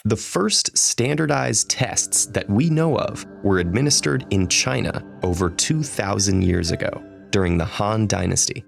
The first standardized tests that we know of were administered in China over 2,000 years ago, during the Han Dynasty.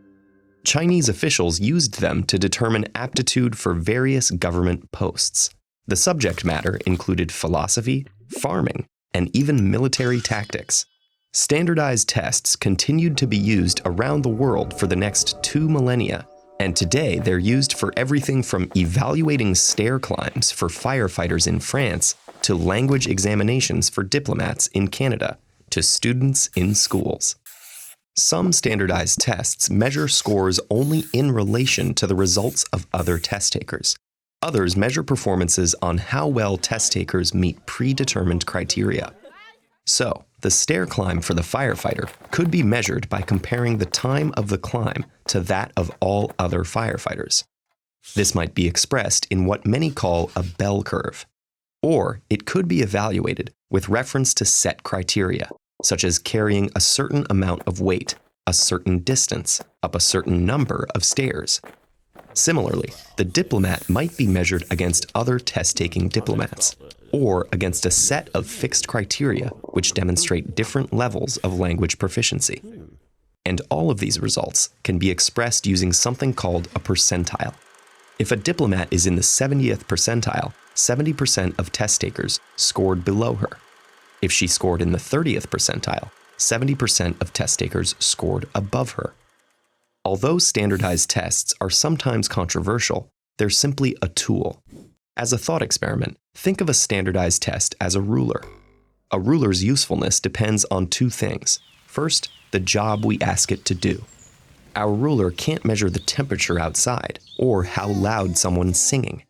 Chinese officials used them to determine aptitude for various government posts. The subject matter included philosophy, farming, and even military tactics. Standardized tests continued to be used around the world for the next 2 millennia, and today they're used for everything from evaluating stair climbs for firefighters in France to language examinations for diplomats in Canada to students in schools. Some standardized tests measure scores only in relation to the results of other test takers. Others measure performances on how well test takers meet predetermined criteria. So, the stair climb for the firefighter could be measured by comparing the time of the climb to that of all other firefighters. This might be expressed in what many call a bell curve. Or it could be evaluated with reference to set criteria, such as carrying a certain amount of weight, a certain distance, up a certain number of stairs. Similarly, the diplomat might be measured against other test-taking diplomats, or against a set of fixed criteria which demonstrate different levels of language proficiency. And all of these results can be expressed using something called a percentile. If a diplomat is in the 70th percentile, 70% of test takers scored below her. If she scored in the 30th percentile, 70% of test takers scored above her. Although standardized tests are sometimes controversial, they're simply a tool. As a thought experiment, think of a standardized test as a ruler. A ruler's usefulness depends on 2 things. First, the job we ask it to do. Our ruler can't measure the temperature outside or how loud someone's singing.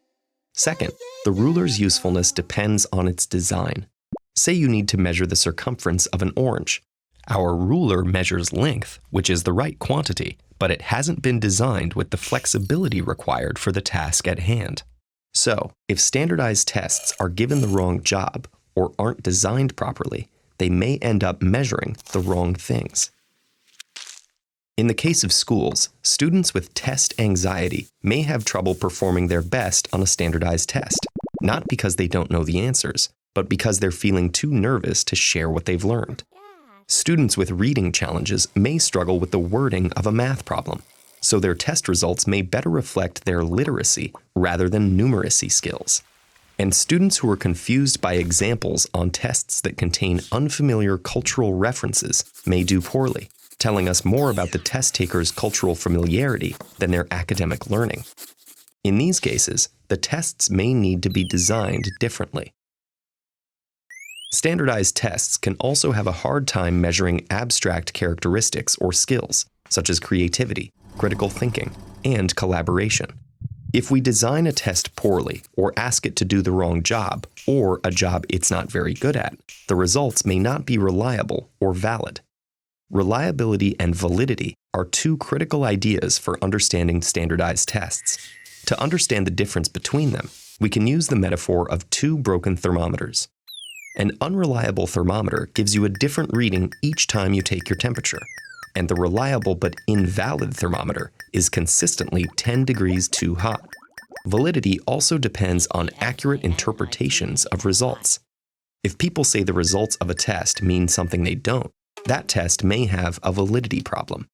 Second, the ruler's usefulness depends on its design. Say you need to measure the circumference of an orange. Our ruler measures length, which is the right quantity, but it hasn't been designed with the flexibility required for the task at hand. So, if standardized tests are given the wrong job or aren't designed properly, they may end up measuring the wrong things. In the case of schools, students with test anxiety may have trouble performing their best on a standardized test, not because they don't know the answers, but because they're feeling too nervous to share what they've learned. Students with reading challenges may struggle with the wording of a math problem, so their test results may better reflect their literacy rather than numeracy skills. And students who are confused by examples on tests that contain unfamiliar cultural references may do poorly, telling us more about the test taker's cultural familiarity than their academic learning. In these cases, the tests may need to be designed differently. Standardized tests can also have a hard time measuring abstract characteristics or skills, such as creativity, critical thinking, and collaboration. If we design a test poorly or ask it to do the wrong job, or a job it's not very good at, the results may not be reliable or valid. Reliability and validity are 2 critical ideas for understanding standardized tests. To understand the difference between them, we can use the metaphor of 2 broken thermometers. An unreliable thermometer gives you a different reading each time you take your temperature, and the reliable but invalid thermometer is consistently 10 degrees too hot. Validity also depends on accurate interpretations of results. If people say the results of a test mean something they don't, that test may have a validity problem.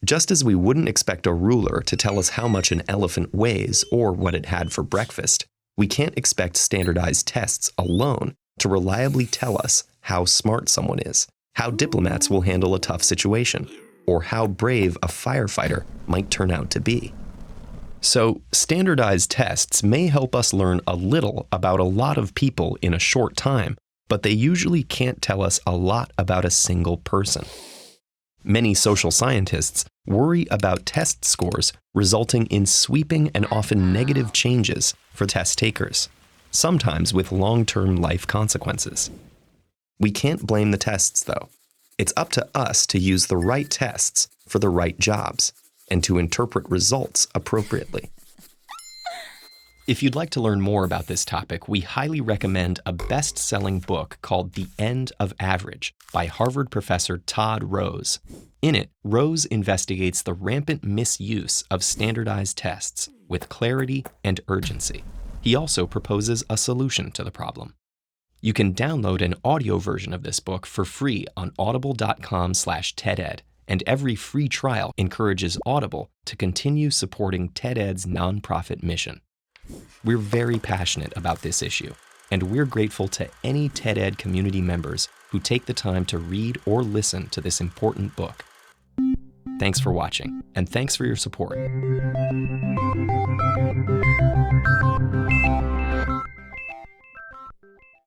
Just as we wouldn't expect a ruler to tell us how much an elephant weighs or what it had for breakfast, we can't expect standardized tests alone to reliably tell us how smart someone is, how diplomats will handle a tough situation, or how brave a firefighter might turn out to be. So, standardized tests may help us learn a little about a lot of people in a short time, but they usually can't tell us a lot about a single person. Many social scientists worry about test scores resulting in sweeping and often negative changes for test takers, sometimes with long-term life consequences. We can't blame the tests, though. It's up to us to use the right tests for the right jobs and to interpret results appropriately. If you'd like to learn more about this topic, we highly recommend a best-selling book called The End of Average by Harvard professor Todd Rose. In it, Rose investigates the rampant misuse of standardized tests with clarity and urgency. He also proposes a solution to the problem. You can download an audio version of this book for free on audible.com/TEDEd, and every free trial encourages Audible to continue supporting TEDEd's nonprofit mission. We're very passionate about this issue, and we're grateful to any TEDEd community members who take the time to read or listen to this important book. Thanks for watching, and thanks for your support.